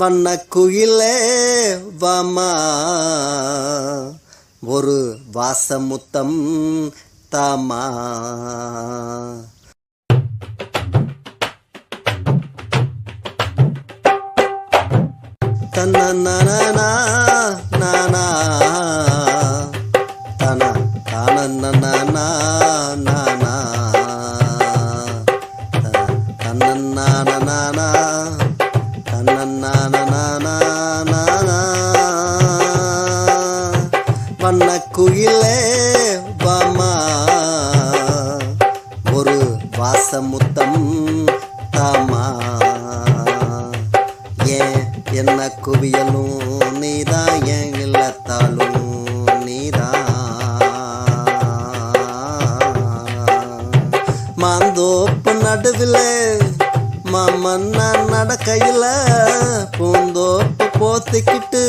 வண்ண குயிலே வாமா ஒரு வாசமுத்தம் தாமா. தன்னன்னா நானா தன தானன்னா நானா தன்னன்னா நானா தன்னன்னா வண்ண குயிலே வாமா ஒரு வாசமுத்தம் தாமா. ஏன் என்ன குவியலும் நீதான், ஏன் இல்லத்தாலும் நீதான். மாந்தோப்பு நடுவில் மாமன் நான் நடக்கையில் பூந்தோப்பு போத்திக்கிட்டு